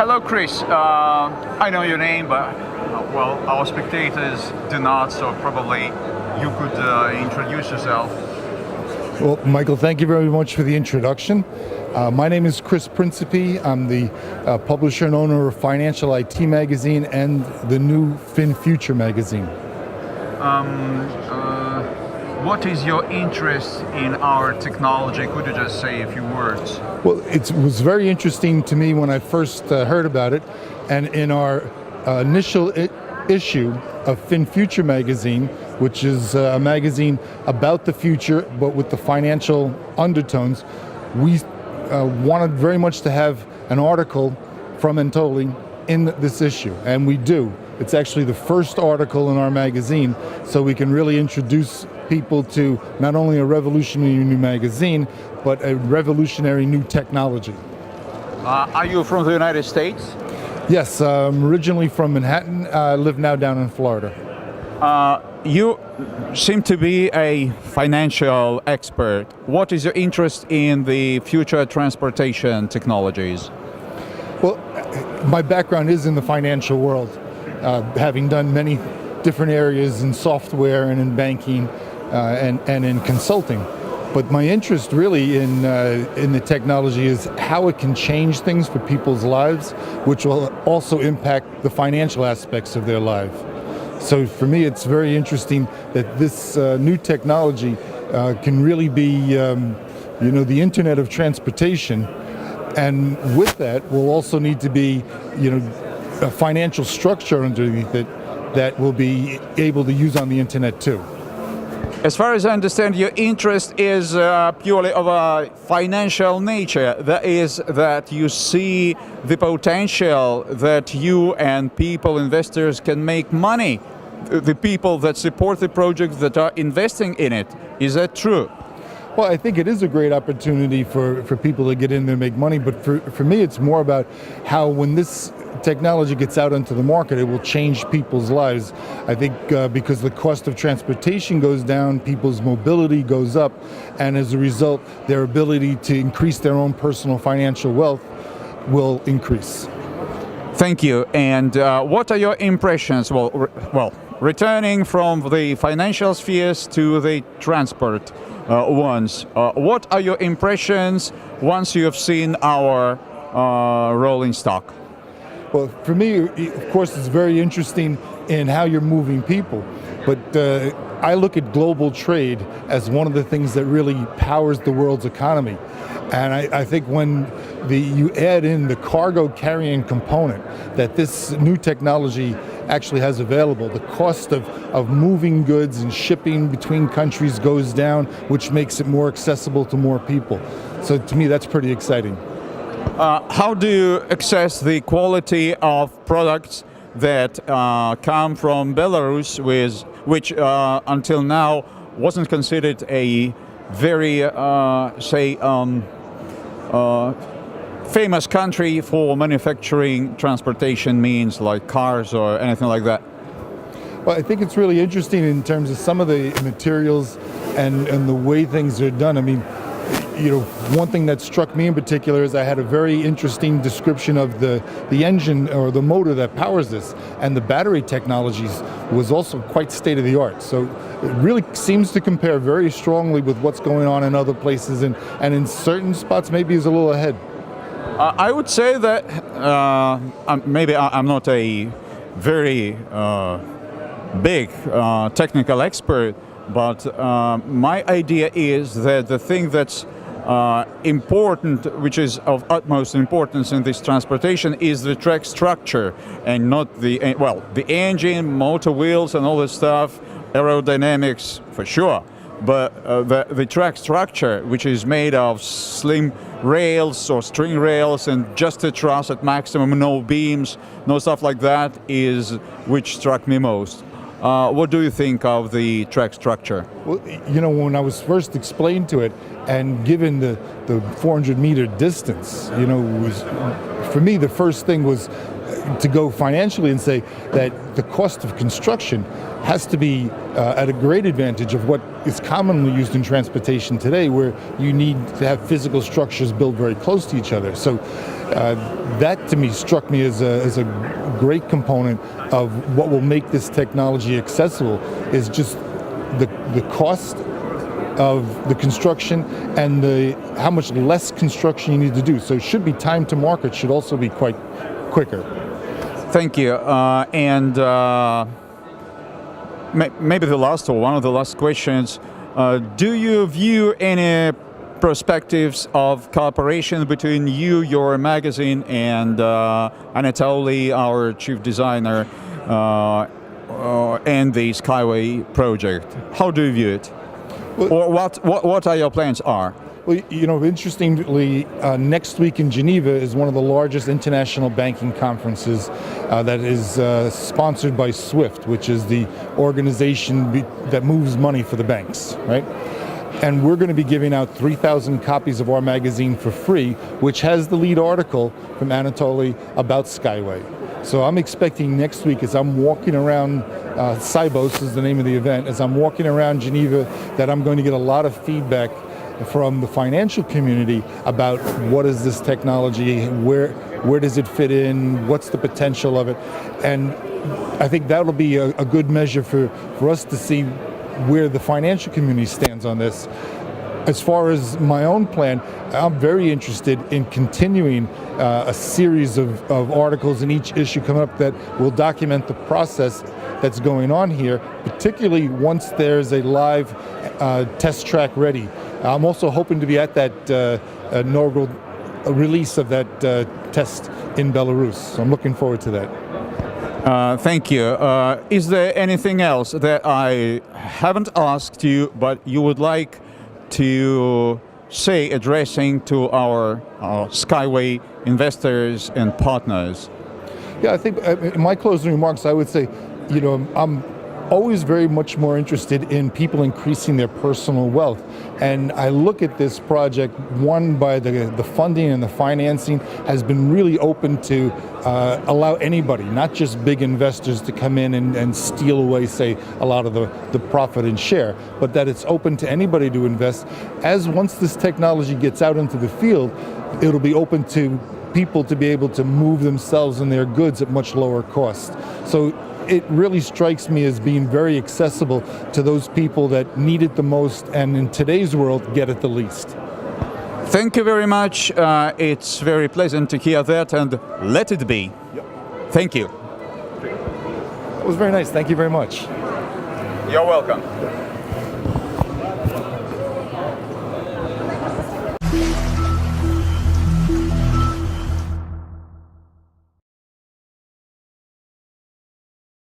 Hello, Chris. I know your name, but well, our spectators do not, so probably you could introduce yourself. Well, Michael, thank you very much for the introduction. My name is Chris Principe. I'm the publisher and owner of Financial IT Magazine and the new FinFuture magazine. What is your interest in our technology? Could you just say a few words? Well, it was very interesting to me when I first heard about it, and in our initial issue of FinFuture magazine, which is a magazine about the future but with the financial undertones, we wanted very much to have an article from Antoli in this issue, and we do. It's actually the first article in our magazine, so we can really introduce people to not only a revolutionary new magazine, but a revolutionary new technology. Are you from the United States? Yes, I'm originally from Manhattan. I live now down in Florida. You seem to be a financial expert. What is your interest in the future transportation technologies? Well, my background is in the financial world, having done many different areas in software and in banking and in consulting. But my interest really in the technology is how it can change things for people's lives, which will also impact the financial aspects of their life. So for me, it's very interesting that this new technology can really be, the Internet of transportation. And with that, will also need to be, a financial structure underneath it that will be able to use on the Internet too. As far as I understand, your interest is purely of a financial nature. That is, that you see the potential that you and people, investors, can make money. The people that support the project, that are investing in it. Is that true? Well, I think it is a great opportunity for people to get in there and make money, but for me it's more about how when this technology gets out into the market, it will change people's lives. I think because the cost of transportation goes down, people's mobility goes up, and as a result, their ability to increase their own personal financial wealth will increase. Thank you. And what are your impressions? Well, returning from the financial spheres to the transport ones, what are your impressions once you have seen our rolling stock? Well, for me, of course, it's very interesting in how you're moving people, but I look at global trade as one of the things that really powers the world's economy. And I think when you add in the cargo carrying component that this new technology actually has available, the cost of moving goods and shipping between countries goes down, which makes it more accessible to more people. So to me, that's pretty exciting. How do you assess the quality of products that come from Belarus, which until now wasn't considered a very, famous country for manufacturing transportation means like cars or anything like that? Well, I think it's really interesting in terms of some of the materials and the way things are done. I mean, one thing that struck me in particular is I had a very interesting description of the engine or the motor that powers this, and the battery technologies was also quite state-of-the-art. So it really seems to compare very strongly with what's going on in other places, and in certain spots maybe is a little ahead. I would say that maybe I'm not a very big technical expert, but my idea is that the thing that's important, which is of utmost importance in this transportation, is the track structure, and not the engine, motor wheels and all this stuff, aerodynamics for sure, but the track structure, which is made of slim rails or string rails and just a truss at maximum, no beams, no stuff like that, is which struck me most. What do you think of the track structure? Well, when I was first explained to it and given the 400-meter distance, for me the first thing was to go financially and say that the cost of construction has to be at a great advantage of what is commonly used in transportation today, where you need to have physical structures built very close to each other. So that to me struck me as a great component of what will make this technology accessible, is just the cost of the construction and how much less construction you need to do. So it should be time to market should also be quite quicker. Thank you. Maybe the last or one of the last questions, do you view any perspectives of cooperation between you, your magazine, and Anatoly, our chief designer, and the Skyway project? How do you view it? Well, or what are your plans are? Well, you know, interestingly, next week in Geneva is one of the largest international banking conferences that is sponsored by SWIFT, which is the organization that moves money for the banks, right? And we're going to be giving out 3,000 copies of our magazine for free, which has the lead article from Anatoly about Skyway. So I'm expecting next week, as I'm walking around, Cybos is the name of the event, as I'm walking around Geneva, that I'm going to get a lot of feedback from the financial community about what is this technology, where does it fit in, what's the potential of it. And I think that'll be a good measure for us to see where the financial community stands on this. As far as my own plan, I'm very interested in continuing a series of articles in each issue coming up that will document the process that's going on here, particularly once there's a live test track ready. I'm also hoping to be at that inaugural release of that test in Belarus, so I'm looking forward to that. Thank you. Is there anything else that I haven't asked you, but you would like to say, addressing to our Skyway investors and partners? Yeah, I think in my closing remarks, I would say, you know, I'm always very much more interested in people increasing their personal wealth. And I look at this project, one, by the funding and the financing has been really open to allow anybody, not just big investors, to come in and steal away, say, a lot of the profit and share, but that it's open to anybody to invest. As once this technology gets out into the field, it'll be open to people to be able to move themselves and their goods at much lower cost. So it really strikes me as being very accessible to those people that need it the most and in today's world get it the least. Thank you very much. It's very pleasant to hear that, and let it be. Yep. Thank you. It was very nice. Thank you very much. You're welcome.